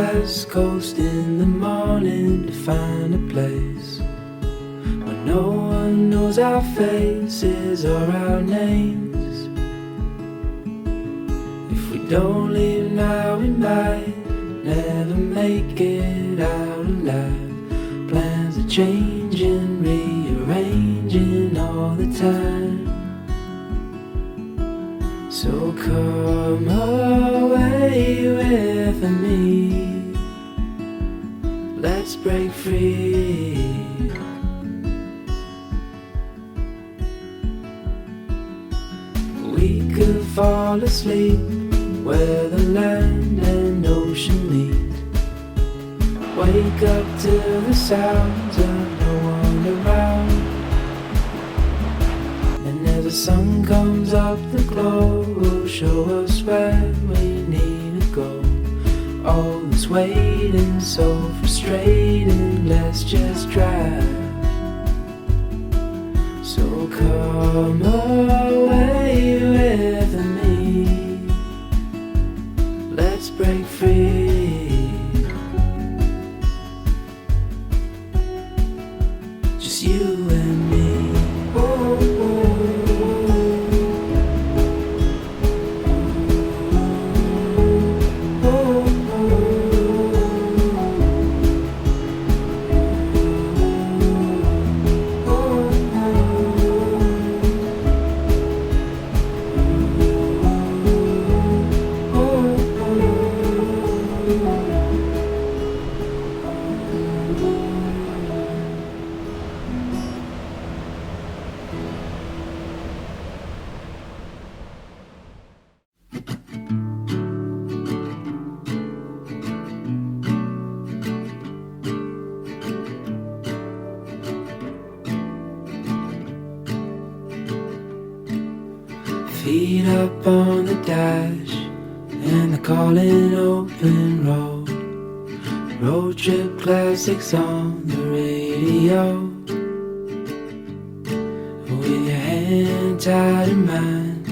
West Coast in the morning to find a place where no one knows our faces or our names. If we don't leave now, we might never make it out alive. Plans are changing, rearranging all the time. So come away with me, let's break free. We could fall asleep where the land and ocean meet. Wake up to the sounds of no one around. And as the sun comes up, the glow will show us where we need to go. All this waiting, so frustrating, let's just drive. So come away with me, let's break free. Just you and me. Feet up on the dash and the calling open road. Road trip classics on the radio. With your hand tied in mine,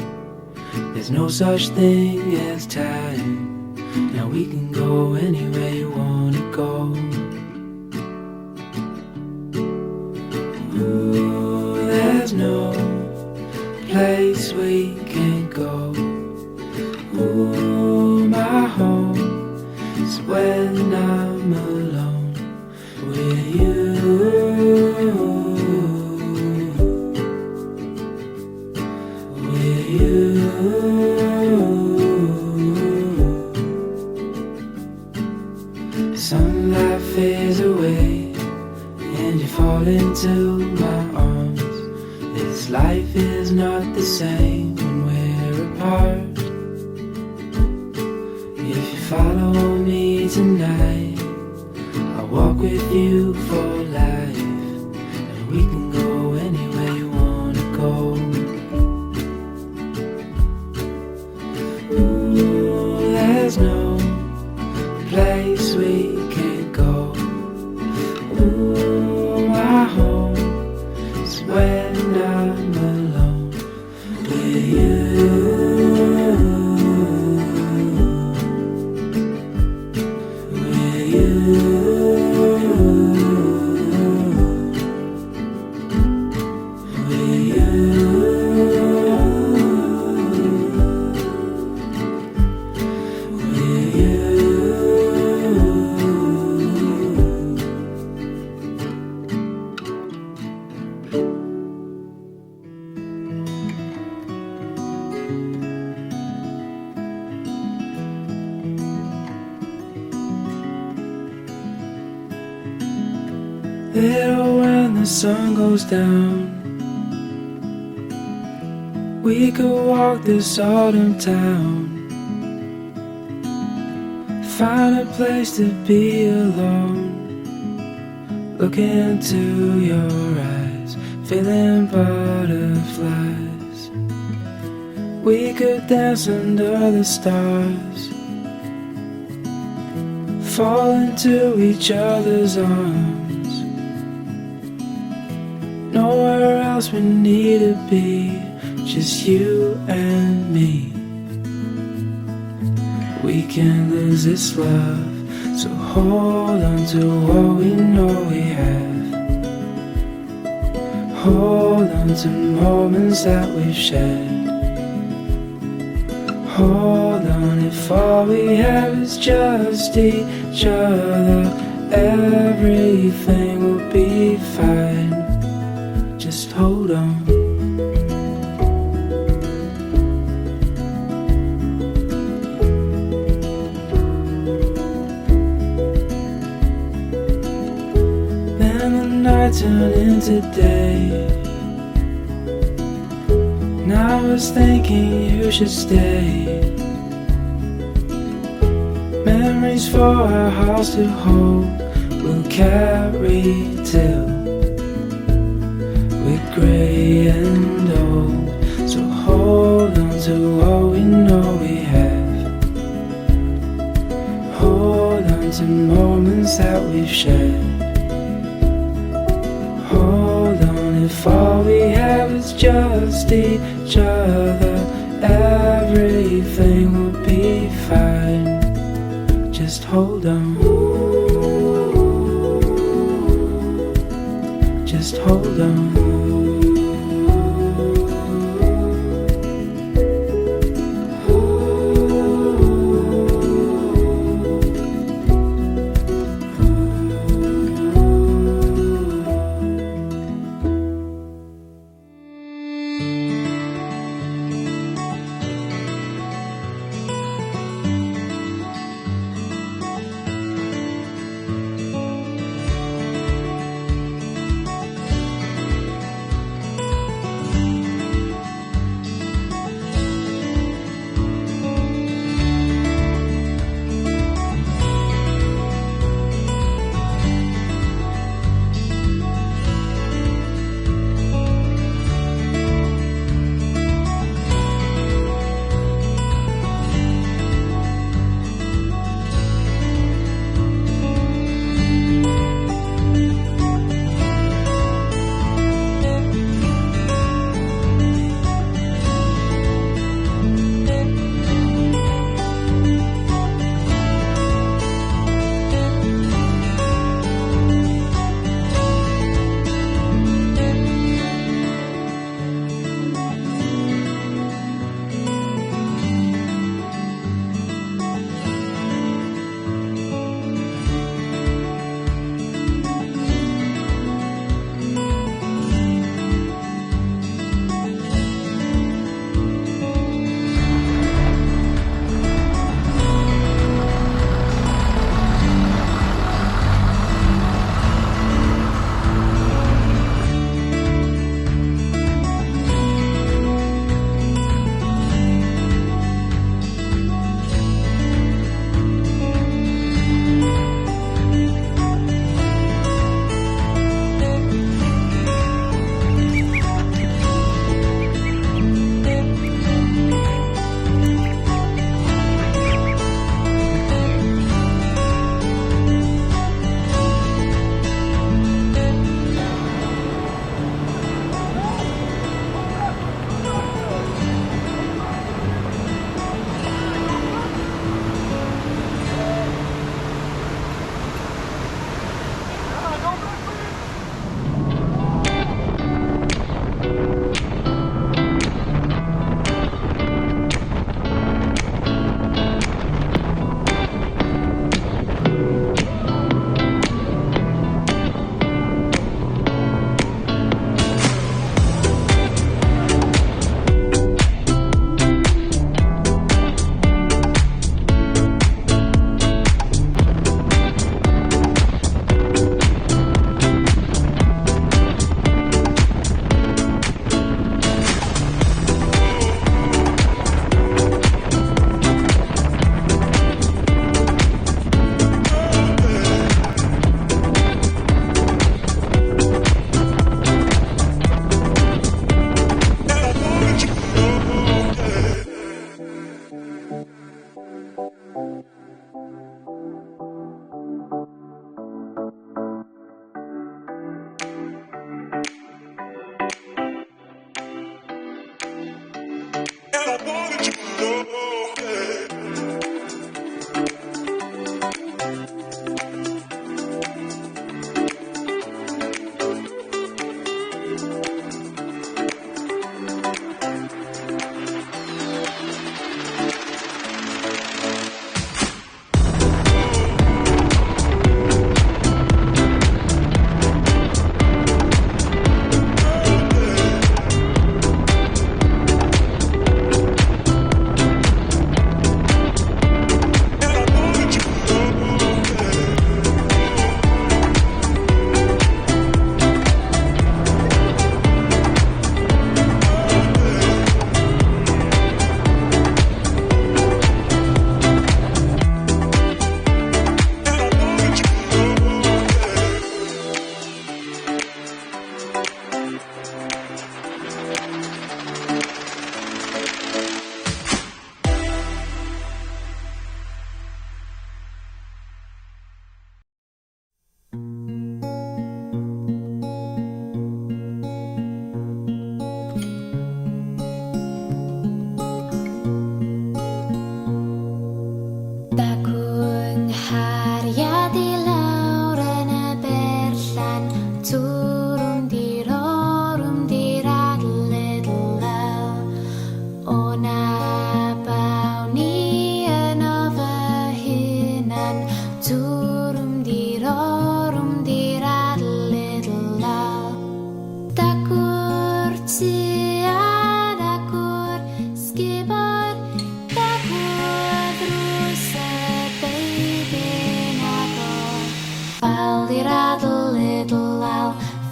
there's no such thing as time. Now we can go anywhere you wanna go. Ooh, there's no place we can't go. Ooh, my home is when I'm alone with you. With you. Sunlight fades away and you fall into my arms. This life is not the same when we're apart. If you follow me tonight, I'll walk with you for life. And we can go anywhere you wanna go. Ooh, there's no place we can't go. Ooh, my home is when I'm alone with you. With you. With you. With you. Little when the sun goes down, we could walk this autumn town. Find a place to be alone. Look into your eyes, feeling butterflies. We could dance under the stars, fall into each other's arms. Nowhere else we need to be, just you and me. We can't lose this love, so hold on to what we know we have. Hold on to moments that we've shared. Hold on if all we have is just each other. Everything will be fine. Just hold on. Night turned into day. Now I was thinking you should stay. Memories for our hearts to hold will carry till we're grey and old. So hold on to what we know we have. Hold on to moments that we've shared. Hold on if all we have is just each other. Everything will be fine. Just hold on. Just hold on.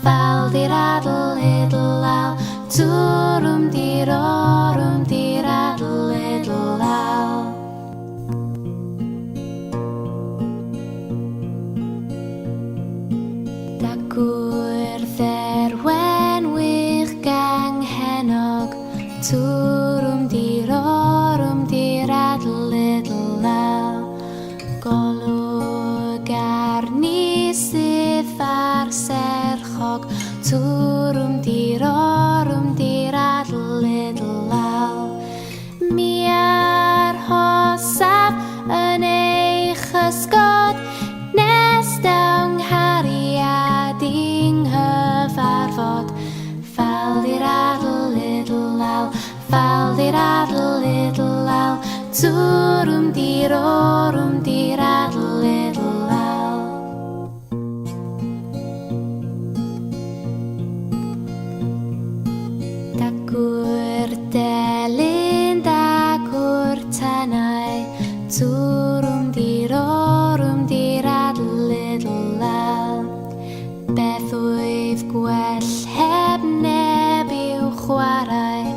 Fel di'r adl idl al, twrwm di'r orwm di'r adl idl al. Da gwrdd wenwych ganghennog, twrwm di'r orwm di'r adl idl al. Golwg arni sydd ar serchog, twrwm di'r orwm di'r adl idl al. Mi ar hosaf yn eich ysgod, nes dawn nghariad i'n nghyfarfod. Fel di'r adl idl al, fel di'r adl idl al, twrwm di'r orwm di'r adl idl al. Da gwr delyn, da gwr tanau, twrwm di'r orwm di'r adl idl al. Beth wyf gwell heb neb i'w chwarae,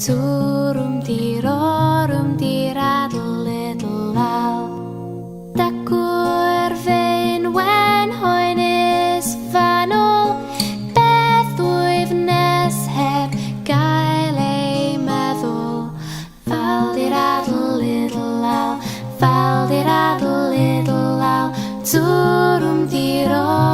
twrwm di'r orwm di'r adl idl al. Da gwr fe'n wen hoenus fanwl, beth wyf nes heb gael ei meddwl. Fel di'r adl idl al, fel di'r adl idl al, twrwm di'r orwm